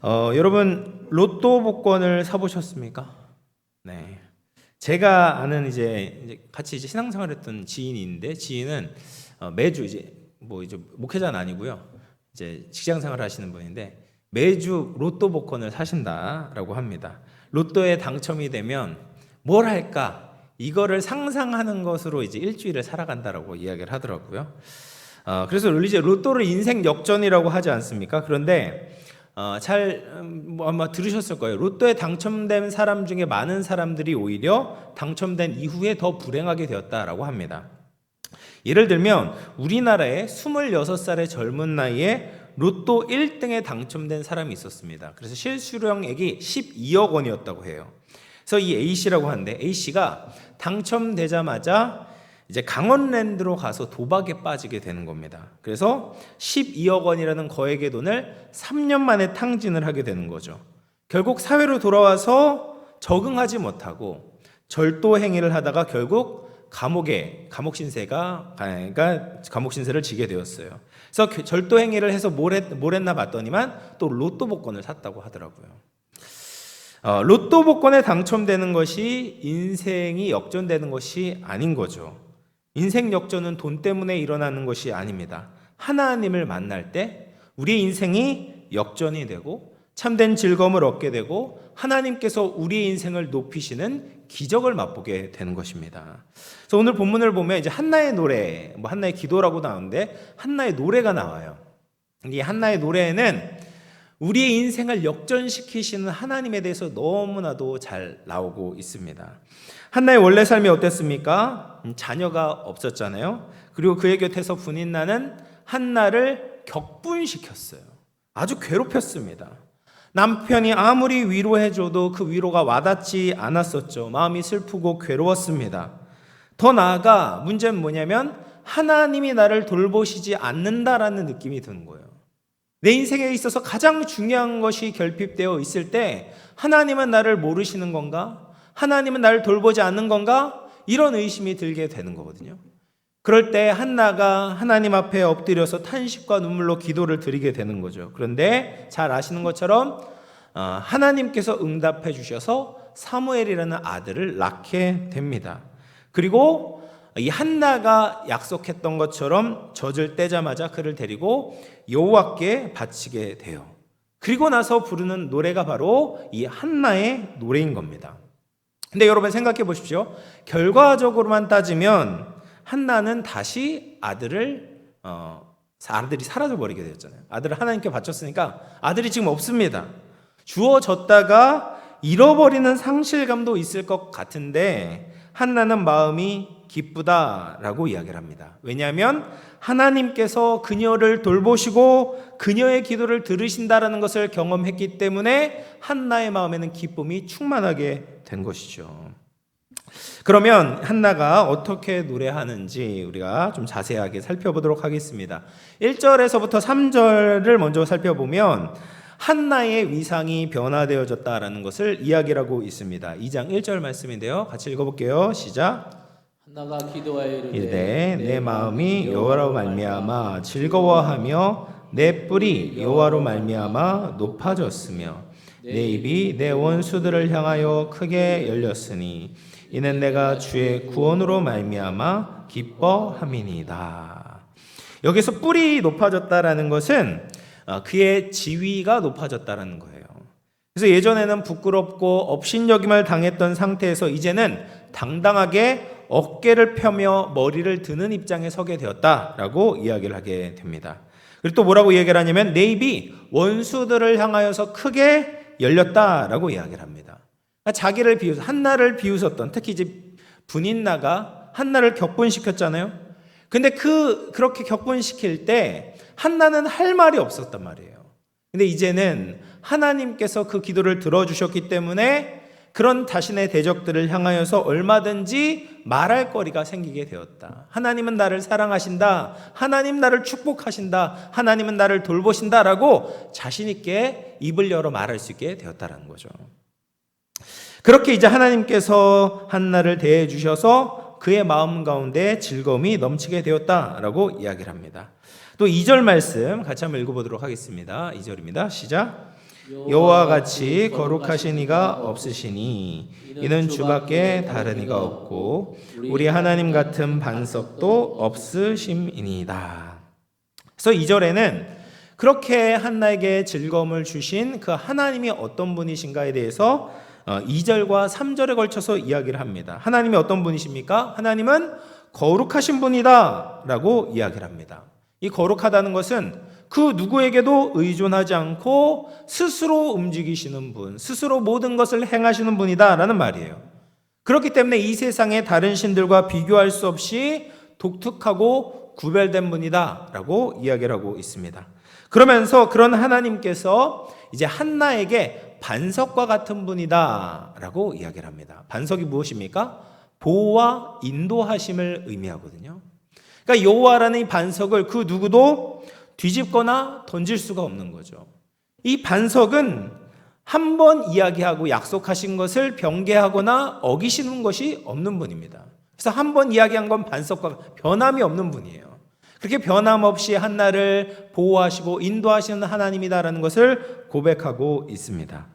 여러분 로또 복권을 사보셨습니까? 네. 제가 아는 이제 같이 신앙생활했던 지인인데 지인은 매주 이제 목회자는 아니고요. 이제 직장생활 하시는 분인데 매주 로또 복권을 사신다라고 합니다. 로또에 당첨이 되면 뭘 할까? 이거를 상상하는 것으로 이제 일주일을 살아간다라고 이야기를 하더라고요. 그래서 이제 로또를 인생 역전이라고 하지 않습니까? 그런데 아마 들으셨을 거예요. 로또에 당첨된 사람 중에 많은 사람들이 오히려 당첨된 이후에 더 불행하게 되었다라고 합니다. 예를 들면 우리나라에 26살의 젊은 나이에 로또 1등에 당첨된 사람이 있었습니다. 그래서 실수령액이 12억 원이었다고 해요. 그래서 이 A씨라고 하는데 A씨가 당첨되자마자 이제 강원랜드로 가서 도박에 빠지게 되는 겁니다. 그래서 12억 원이라는 거액의 돈을 3년 만에 탕진을 하게 되는 거죠. 결국 사회로 돌아와서 적응하지 못하고 절도 행위를 하다가 결국 감옥 신세를 지게 되었어요. 그래서 절도 행위를 해서 뭘 했나 봤더니만 또 로또 복권을 샀다고 하더라고요. 로또 복권에 당첨되는 것이 인생이 역전되는 것이 아닌 거죠. 인생 역전은 돈 때문에 일어나는 것이 아닙니다. 하나님을 만날 때 우리의 인생이 역전이 되고 참된 즐거움을 얻게 되고 하나님께서 우리의 인생을 높이시는 기적을 맛보게 되는 것입니다. 그래서 오늘 본문을 보면 이제 한나의 노래, 한나의 기도라고 나오는데 한나의 노래가 나와요. 이 한나의 노래에는 우리의 인생을 역전시키시는 하나님에 대해서 너무나도 잘 나오고 있습니다. 한나의 원래 삶이 어땠습니까? 자녀가 없었잖아요. 그리고 그의 곁에서 분인나는 한나를 격분시켰어요. 아주 괴롭혔습니다. 남편이 아무리 위로해줘도 그 위로가 와닿지 않았었죠. 마음이 슬프고 괴로웠습니다. 더 나아가 문제는 뭐냐면 하나님이 나를 돌보시지 않는다라는 느낌이 드는 거예요. 내 인생에 있어서 가장 중요한 것이 결핍되어 있을 때 하나님은 나를 모르시는 건가? 하나님은 나를 돌보지 않는 건가? 이런 의심이 들게 되는 거거든요. 그럴 때 한나가 하나님 앞에 엎드려서 탄식과 눈물로 기도를 드리게 되는 거죠. 그런데 잘 아시는 것처럼 하나님께서 응답해 주셔서 사무엘이라는 아들을 낳게 됩니다. 그리고 이 한나가 약속했던 것처럼 젖을 떼자마자 그를 데리고 여호와께 바치게 돼요. 그리고 나서 부르는 노래가 바로 이 한나의 노래인 겁니다. 근데 여러분 생각해 보십시오. 결과적으로만 따지면 한나는 다시 아들이 사라져 버리게 되었잖아요. 아들을 하나님께 바쳤으니까 아들이 지금 없습니다. 주어졌다가 잃어버리는 상실감도 있을 것 같은데 한나는 마음이 기쁘다라고 이야기를 합니다. 왜냐하면 하나님께서 그녀를 돌보시고 그녀의 기도를 들으신다라는 것을 경험했기 때문에 한나의 마음에는 기쁨이 충만하게 된 것이죠. 그러면 한나가 어떻게 노래하는지 우리가 좀 자세하게 살펴보도록 하겠습니다. 1절에서부터 3절을 먼저 살펴보면 한나의 위상이 변화되어졌다라는 것을 이야기하고 있습니다. 2장 1절 말씀인데요. 같이 읽어볼게요. 시작. 한나가 기도하여 이르되 내 마음이 여호와로 말미암아 즐거워하며 내 뿔이 여호와로 말미암아 높아졌으며 내 입이 내 원수들을 향하여 크게 열렸으니 이는 내가 주의 구원으로 말미암아 기뻐함이니이다. 여기서 뿔이 높아졌다라는 것은 그의 지위가 높아졌다라는 거예요. 그래서 예전에는 부끄럽고 업신여김을 당했던 상태에서 이제는 당당하게 어깨를 펴며 머리를 드는 입장에 서게 되었다라고 이야기를 하게 됩니다. 그리고 또 뭐라고 이야기를 하냐면 내 입이 원수들을 향하여서 크게 열렸다라고 이야기를 합니다. 자기를 비웃, 한나를 비웃었던, 특히 이제 분인나가 한나를 격분시켰잖아요. 근데 그렇게 격분시킬 때 한나는 할 말이 없었단 말이에요. 근데 이제는 하나님께서 그 기도를 들어주셨기 때문에 그런 자신의 대적들을 향하여서 얼마든지 말할 거리가 생기게 되었다. 하나님은 나를 사랑하신다. 하나님 나를 축복하신다. 하나님은 나를 돌보신다라고 자신 있게 입을 열어 말할 수 있게 되었다라는 거죠. 그렇게 이제 하나님께서 한나를 대해 주셔서 그의 마음 가운데 즐거움이 넘치게 되었다라고 이야기를 합니다. 또 2절 말씀 같이 한번 읽어보도록 하겠습니다. 2절입니다. 시작. 여호와와 같이 거룩하신 이가 없으시니 이는 주밖에 다른 이가 없고 우리 하나님 같은 반석도 없으심이니이다. 그래서 2절에는 그렇게 한나에게 즐거움을 주신 그 하나님이 어떤 분이신가에 대해서 2절과 3절에 걸쳐서 이야기를 합니다. 하나님이 어떤 분이십니까? 하나님은 거룩하신 분이다 라고 이야기를 합니다. 이 거룩하다는 것은 그 누구에게도 의존하지 않고 스스로 움직이시는 분, 스스로 모든 것을 행하시는 분이다 라는 말이에요. 그렇기 때문에 이 세상의 다른 신들과 비교할 수 없이 독특하고 구별된 분이다 라고 이야기를 하고 있습니다. 그러면서 그런 하나님께서 이제 한나에게 반석과 같은 분이다 라고 이야기를 합니다. 반석이 무엇입니까? 보호와 인도하심을 의미하거든요. 그러니까 여호와라는 이 반석을 그 누구도 뒤집거나 던질 수가 없는 거죠. 이 반석은 한 번 이야기하고 약속하신 것을 변개하거나 어기시는 것이 없는 분입니다. 그래서 한 번 이야기한 건 반석과 변함이 없는 분이에요. 그렇게 변함없이 한나를 보호하시고 인도하시는 하나님이다라는 것을 고백하고 있습니다.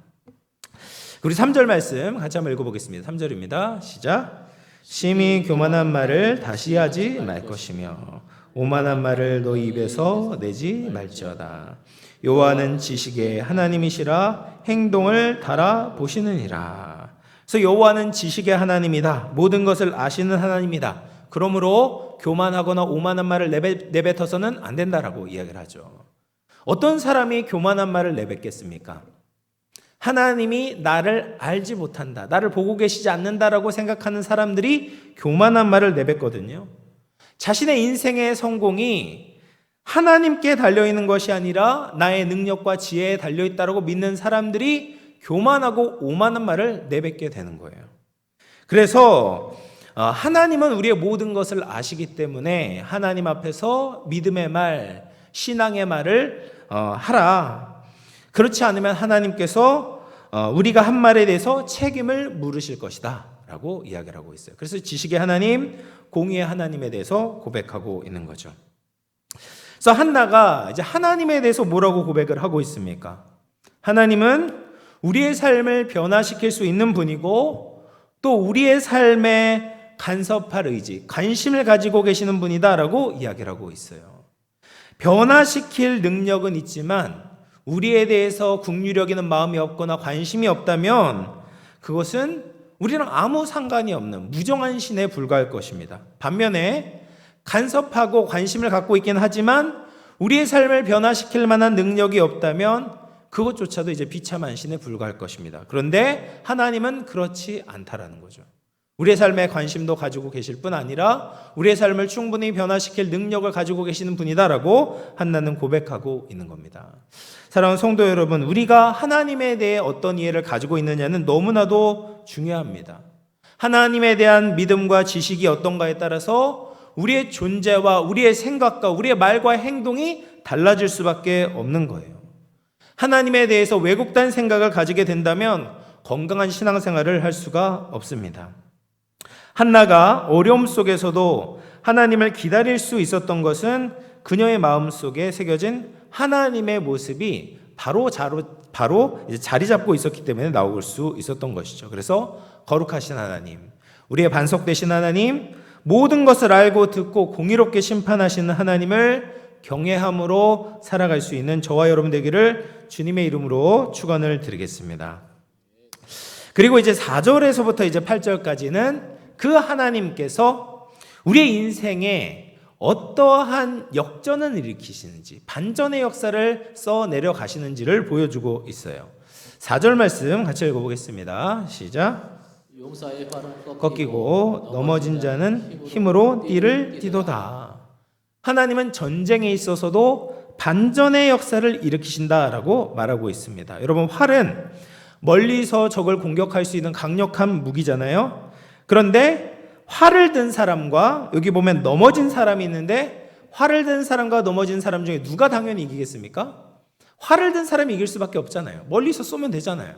우리 3절 말씀 같이 한번 읽어보겠습니다. 3절입니다. 시작. 심히 교만한 말을 다시 하지 말 것이며 오만한 말을 너희 입에서 내지 말지어다. 여호와는 지식의 하나님이시라 행동을 달아보시느니라. 그래서 여호와는 지식의 하나님이다. 모든 것을 아시는 하나님이다. 그러므로 교만하거나 오만한 말을 내뱉어서는 안 된다라고 이야기를 하죠. 어떤 사람이 교만한 말을 내뱉겠습니까? 하나님이 나를 알지 못한다, 나를 보고 계시지 않는다라고 생각하는 사람들이 교만한 말을 내뱉거든요. 자신의 인생의 성공이 하나님께 달려있는 것이 아니라 나의 능력과 지혜에 달려있다고 믿는 사람들이 교만하고 오만한 말을 내뱉게 되는 거예요. 그래서 하나님은 우리의 모든 것을 아시기 때문에 하나님 앞에서 믿음의 말, 신앙의 말을 하라. 그렇지 않으면 하나님께서 우리가 한 말에 대해서 책임을 물으실 것이다 라고 이야기를 하고 있어요. 그래서 지식의 하나님, 공의의 하나님에 대해서 고백하고 있는 거죠. 그래서 한나가 이제 하나님에 대해서 뭐라고 고백을 하고 있습니까? 하나님은 우리의 삶을 변화시킬 수 있는 분이고 또 우리의 삶에 간섭할 의지, 관심을 가지고 계시는 분이다라고 이야기를 하고 있어요. 변화시킬 능력은 있지만 우리에 대해서 긍휼히 여기는 마음이 없거나 관심이 없다면 그것은 우리랑 아무 상관이 없는 무정한 신에 불과할 것입니다. 반면에 간섭하고 관심을 갖고 있긴 하지만 우리의 삶을 변화시킬 만한 능력이 없다면 그것조차도 이제 비참한 신에 불과할 것입니다. 그런데 하나님은 그렇지 않다라는 거죠. 우리의 삶에 관심도 가지고 계실 뿐 아니라 우리의 삶을 충분히 변화시킬 능력을 가지고 계시는 분이다라고 한나는 고백하고 있는 겁니다. 사랑하는 성도 여러분, 우리가 하나님에 대해 어떤 이해를 가지고 있느냐는 너무나도 중요합니다. 하나님에 대한 믿음과 지식이 어떤가에 따라서 우리의 존재와 우리의 생각과 우리의 말과 행동이 달라질 수밖에 없는 거예요. 하나님에 대해서 왜곡된 생각을 가지게 된다면 건강한 신앙생활을 할 수가 없습니다. 한나가 어려움 속에서도 하나님을 기다릴 수 있었던 것은 그녀의 마음 속에 새겨진 하나님의 모습이 바로 이제 자리 잡고 있었기 때문에 나올 수 있었던 것이죠. 그래서 거룩하신 하나님, 우리의 반석 되신 하나님, 모든 것을 알고 듣고 공의롭게 심판하시는 하나님을 경외함으로 살아갈 수 있는 저와 여러분 되기를 주님의 이름으로 축원을 드리겠습니다. 그리고 이제 4절에서부터 이제 8절까지는 그 하나님께서 우리의 인생에 어떠한 역전을 일으키시는지, 반전의 역사를 써내려 가시는지를 보여주고 있어요. 4절 말씀 같이 읽어보겠습니다. 시작. 용사의 활은 꺾이고 넘어진 자는 힘으로 띠를 띠도다. 하나님은 전쟁에 있어서도 반전의 역사를 일으키신다라고 말하고 있습니다. 여러분, 활은 멀리서 적을 공격할 수 있는 강력한 무기잖아요. 그런데 활을 든 사람과 여기 보면 넘어진 사람이 있는데 활을 든 사람과 넘어진 사람 중에 누가 당연히 이기겠습니까? 활을 든 사람이 이길 수밖에 없잖아요. 멀리서 쏘면 되잖아요.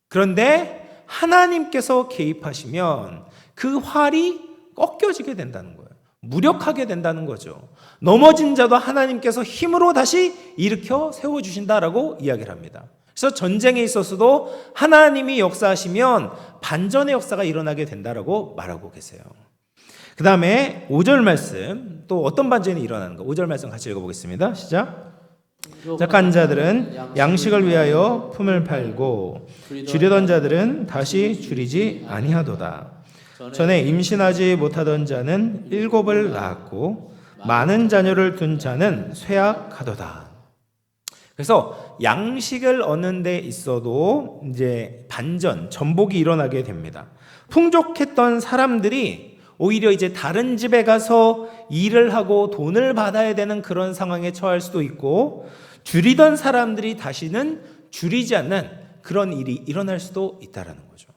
그런데 하나님께서 개입하시면 그 활이 꺾여지게 된다는 거예요. 무력하게 된다는 거죠. 넘어진 자도 하나님께서 힘으로 다시 일으켜 세워주신다라고 이야기를 합니다. 그래서 전쟁에 있어서도 하나님이 역사하시면 반전의 역사가 일어나게 된다라고 말하고 계세요. 그 다음에 5절 말씀, 또 어떤 반전이 일어나는가? 5절 말씀 같이 읽어보겠습니다. 시작. 착한 자들은 양식을 위하여 품을 팔고 줄이던 자들은 다시 줄이지 아니하도다. 전에 임신하지 못하던 자는 7을 낳았고 많은 자녀를 둔 자는 쇠약하도다. 그래서 양식을 얻는 데 있어도 이제 반전, 전복이 일어나게 됩니다. 풍족했던 사람들이 오히려 이제 다른 집에 가서 일을 하고 돈을 받아야 되는 그런 상황에 처할 수도 있고, 줄이던 사람들이 다시는 줄이지 않는 그런 일이 일어날 수도 있다는 거죠.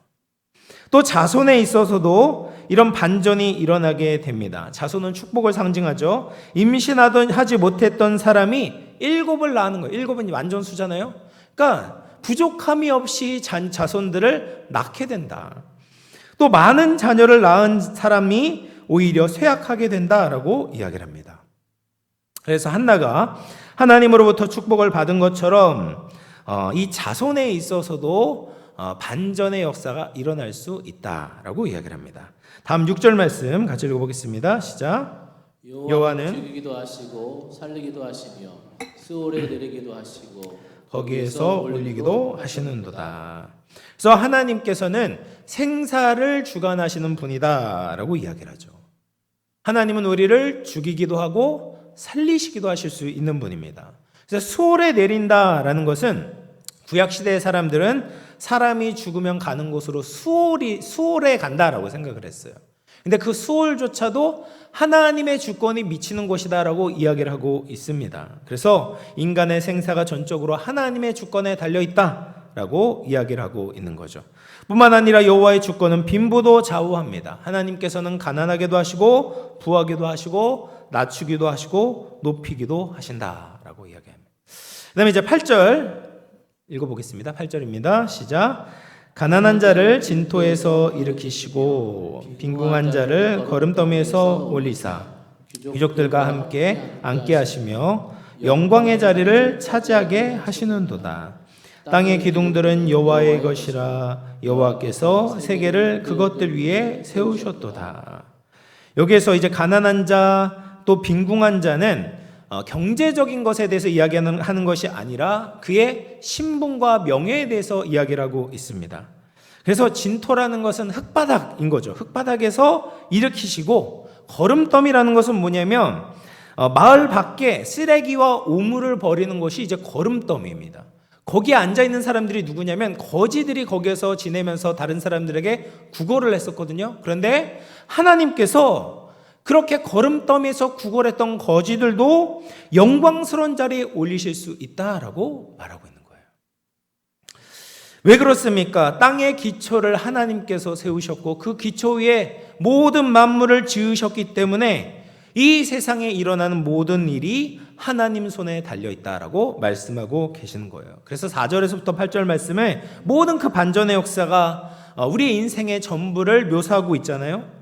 또 자손에 있어서도 이런 반전이 일어나게 됩니다. 자손은 축복을 상징하죠. 하지 못했던 사람이 7을 낳는 거예요. 7은 완전 수잖아요. 그러니까 부족함이 없이 자손들을 낳게 된다. 또 많은 자녀를 낳은 사람이 오히려 쇠약하게 된다라고 이야기를 합니다. 그래서 한나가 하나님으로부터 축복을 받은 것처럼 이 자손에 있어서도 반전의 역사가 일어날 수 있다라고 이야기를 합니다. 다음 6절 말씀 같이 읽어보겠습니다. 시작. 여호와는 죽이기도 하시고 살리기도 하시며 스올에 내리기도 하시고 거기에서 올리기도 하시는도다. 그래서 하나님께서는 생사를 주관하시는 분이다라고 이야기를 하죠. 하나님은 우리를 죽이기도 하고 살리시기도 하실 수 있는 분입니다. 그래서 수월에 내린다라는 것은 구약 시대의 사람들은 사람이 죽으면 가는 곳으로 수월에 간다라고 생각을 했어요. 근데 그 수월조차도 하나님의 주권이 미치는 곳이다라고 이야기를 하고 있습니다. 그래서 인간의 생사가 전적으로 하나님의 주권에 달려 있다라고 이야기를 하고 있는 거죠. 뿐만 아니라 여호와의 주권은 빈부도 좌우합니다. 하나님께서는 가난하게도 하시고 부하게도 하시고 낮추기도 하시고 높이기도 하신다라고 이야기합니다. 그다음에 이제 8절 읽어보겠습니다. 8절입니다. 시작. 가난한 자를 진토에서 일으키시고 빈궁한 자를 거름더미에서 올리사 귀족들과 함께 앉게 하시며 영광의 자리를 차지하게 하시는도다. 땅의 기둥들은 여호와의 것이라 여호와께서 세계를 그것들 위에 세우셨도다. 여기에서 이제 가난한 자 또 빈궁한 자는 경제적인 것에 대해서 이야기하는 것이 아니라 그의 신분과 명예에 대해서 이야기를 하고 있습니다. 그래서 진토라는 것은 흙바닥인 거죠. 흙바닥에서 일으키시고 거름더미라는 것은 뭐냐면 마을 밖에 쓰레기와 오물을 버리는 것이 이제 거름더미입니다. 거기에 앉아있는 사람들이 누구냐면 거지들이 거기에서 지내면서 다른 사람들에게 구걸을 했었거든요. 그런데 하나님께서 그렇게 거름더미에서 구걸했던 거지들도 영광스러운 자리에 올리실 수 있다라고 말하고 있는 거예요. 왜 그렇습니까? 땅의 기초를 하나님께서 세우셨고 그 기초 위에 모든 만물을 지으셨기 때문에 이 세상에 일어나는 모든 일이 하나님 손에 달려있다라고 말씀하고 계시는 거예요. 그래서 4절에서부터 8절 말씀에 모든 그 반전의 역사가 우리의 인생의 전부를 묘사하고 있잖아요.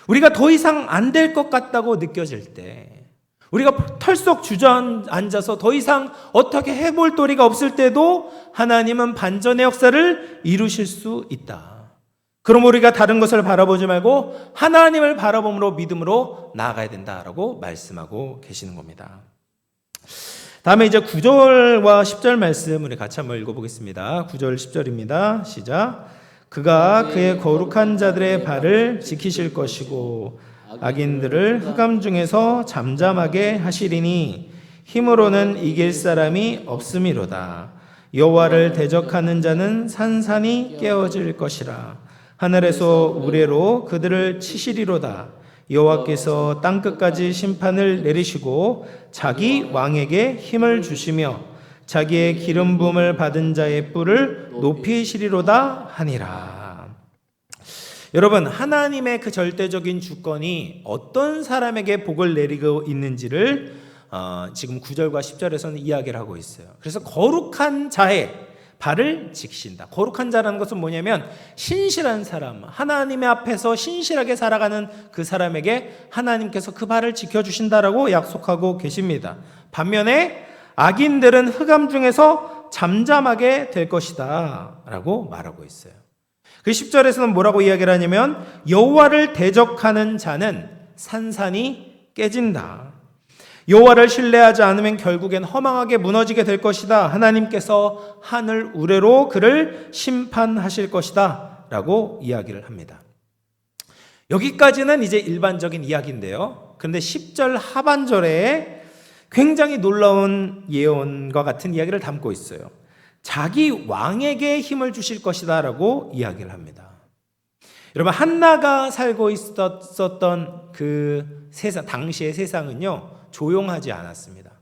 우리가 더 이상 안 될 것 같다고 느껴질 때, 우리가 털썩 주저앉아서 더 이상 어떻게 해볼 도리가 없을 때도 하나님은 반전의 역사를 이루실 수 있다. 그럼 우리가 다른 것을 바라보지 말고 하나님을 바라봄으로 믿음으로 나아가야 된다라고 말씀하고 계시는 겁니다. 다음에 이제 9절과 10절 말씀 우리 같이 한번 읽어보겠습니다. 9절 10절입니다. 시작. 그가 그의 거룩한 자들의 발을 지키실 것이고 악인들을 흑암 중에서 잠잠하게 하시리니 힘으로는 이길 사람이 없음이로다. 여호와를 대적하는 자는 산산이 깨어질 것이라. 하늘에서 우레로 그들을 치시리로다. 여호와께서 땅끝까지 심판을 내리시고 자기 왕에게 힘을 주시며 자기의 기름 부음을 받은 자의 뿔을 높이시리로다 하니라. 여러분, 하나님의 그 절대적인 주권이 어떤 사람에게 복을 내리고 있는지를 지금 9절과 10절에서는 이야기를 하고 있어요. 그래서 거룩한 자의 발을 지키신다. 거룩한 자라는 것은 뭐냐면 신실한 사람, 하나님의 앞에서 신실하게 살아가는 그 사람에게 하나님께서 그 발을 지켜주신다라고 약속하고 계십니다. 반면에 악인들은 흑암 중에서 잠잠하게 될 것이다 라고 말하고 있어요. 그 10절에서는 뭐라고 이야기를 하냐면 여호와를 대적하는 자는 산산이 깨진다. 여호와를 신뢰하지 않으면 결국엔 허망하게 무너지게 될 것이다. 하나님께서 하늘 우레로 그를 심판하실 것이다 라고 이야기를 합니다. 여기까지는 이제 일반적인 이야기인데요. 그런데 10절 하반절에 굉장히 놀라운 예언과 같은 이야기를 담고 있어요. 자기 왕에게 힘을 주실 것이다 라고 이야기를 합니다. 여러분, 한나가 살고 있었던 그 세상, 당시의 세상은요 조용하지 않았습니다.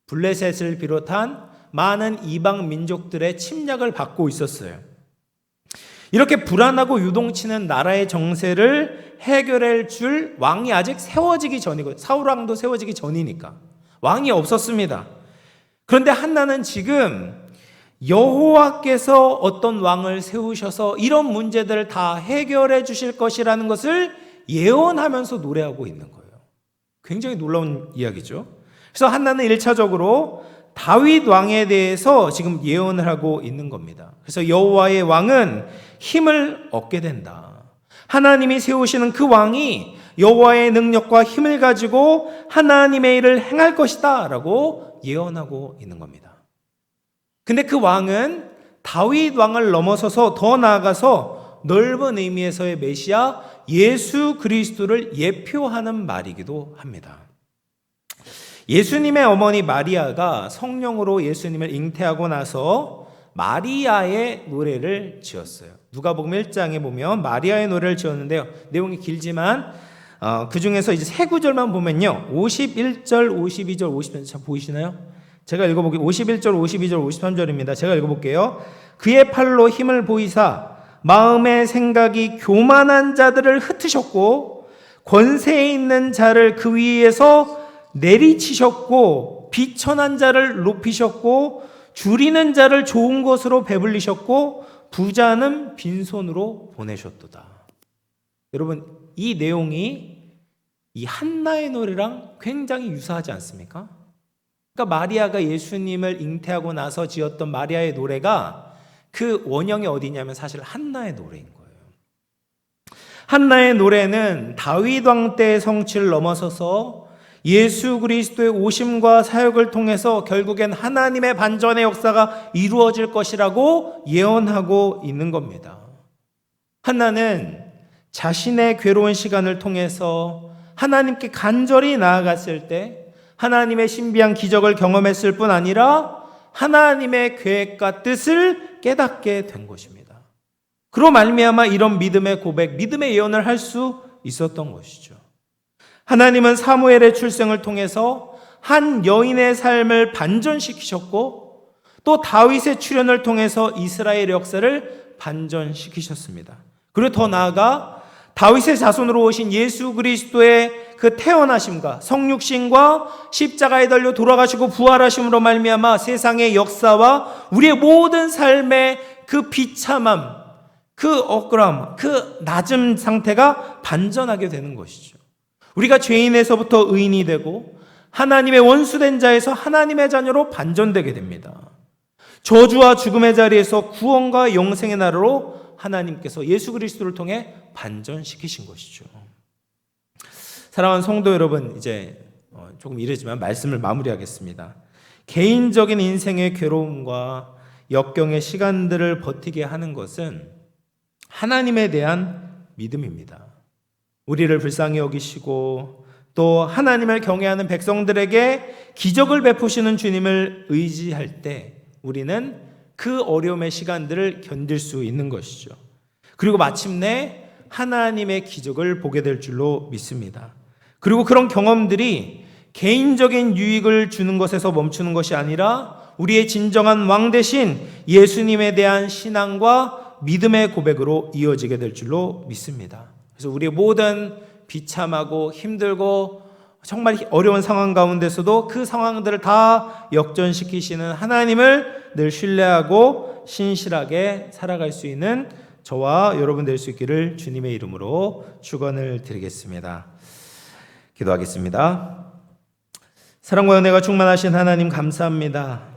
블레셋을 비롯한 많은 이방 민족들의 침략을 받고 있었어요. 이렇게 불안하고 유동치는 나라의 정세를 해결해 줄 왕이 아직 세워지기 전이고, 사울왕도 세워지기 전이니까 왕이 없었습니다. 그런데 한나는 지금 여호와께서 어떤 왕을 세우셔서 이런 문제들을 다 해결해 주실 것이라는 것을 예언하면서 노래하고 있는 거예요. 굉장히 놀라운 이야기죠. 그래서 한나는 1차적으로 다윗 왕에 대해서 지금 예언을 하고 있는 겁니다. 그래서 여호와의 왕은 힘을 얻게 된다. 하나님이 세우시는 그 왕이 여호와의 능력과 힘을 가지고 하나님의 일을 행할 것이다 라고 예언하고 있는 겁니다. 근데 그 왕은 다윗 왕을 넘어서서 더 나아가서 넓은 의미에서의 메시아 예수 그리스도를 예표하는 말이기도 합니다. 예수님의 어머니 마리아가 성령으로 예수님을 잉태하고 나서 마리아의 노래를 지었어요. 누가복음 1장에 보면 마리아의 노래를 지었는데요. 내용이 길지만 그 중에서 이제 세 구절만 보면요. 51절, 52절, 53절 보이시나요? 제가 읽어볼게요. 51절, 52절, 53절입니다. 제가 읽어볼게요. 그의 팔로 힘을 보이사 마음의 생각이 교만한 자들을 흩으셨고 권세에 있는 자를 그 위에서 내리치셨고 비천한 자를 높이셨고 줄이는 자를 좋은 것으로 배불리셨고 부자는 빈손으로 보내셨도다. 여러분, 이 내용이 이 한나의 노래랑 굉장히 유사하지 않습니까? 그러니까 마리아가 예수님을 잉태하고 나서 지었던 마리아의 노래가 그 원형이 어디냐면 사실 한나의 노래인 거예요. 한나의 노래는 다윗 왕 때의 성취를 넘어서서 예수 그리스도의 오심과 사역을 통해서 결국엔 하나님의 반전의 역사가 이루어질 것이라고 예언하고 있는 겁니다. 한나는 자신의 괴로운 시간을 통해서 하나님께 간절히 나아갔을 때 하나님의 신비한 기적을 경험했을 뿐 아니라 하나님의 계획과 뜻을 깨닫게 된 것입니다. 그로 말미암아 이런 믿음의 고백, 믿음의 예언을 할 수 있었던 것이죠. 하나님은 사무엘의 출생을 통해서 한 여인의 삶을 반전시키셨고 또 다윗의 출현을 통해서 이스라엘 역사를 반전시키셨습니다. 그리고 더 나아가 다윗의 자손으로 오신 예수 그리스도의 그 태어나심과 성육신과 십자가에 달려 돌아가시고 부활하심으로 말미암아 세상의 역사와 우리의 모든 삶의 그 비참함, 그 억울함, 그 낮은 상태가 반전하게 되는 것이죠. 우리가 죄인에서부터 의인이 되고 하나님의 원수된 자에서 하나님의 자녀로 반전되게 됩니다. 저주와 죽음의 자리에서 구원과 영생의 나라로 하나님께서 예수 그리스도를 통해 반전시키신 것이죠. 사랑하는 성도 여러분, 이제 조금 이르지만 말씀을 마무리하겠습니다. 개인적인 인생의 괴로움과 역경의 시간들을 버티게 하는 것은 하나님에 대한 믿음입니다. 우리를 불쌍히 여기시고 또 하나님을 경외하는 백성들에게 기적을 베푸시는 주님을 의지할 때 우리는 그 어려움의 시간들을 견딜 수 있는 것이죠. 그리고 마침내 하나님의 기적을 보게 될 줄로 믿습니다. 그리고 그런 경험들이 개인적인 유익을 주는 것에서 멈추는 것이 아니라 우리의 진정한 왕 대신 예수님에 대한 신앙과 믿음의 고백으로 이어지게 될 줄로 믿습니다. 그래서 우리의 모든 비참하고 힘들고 정말 어려운 상황 가운데서도 그 상황들을 다 역전시키시는 하나님을 늘 신뢰하고 신실하게 살아갈 수 있는 저와 여러분 될 수 있기를 주님의 이름으로 축원을 드리겠습니다. 기도하겠습니다. 사랑과 은혜가 충만하신 하나님 감사합니다.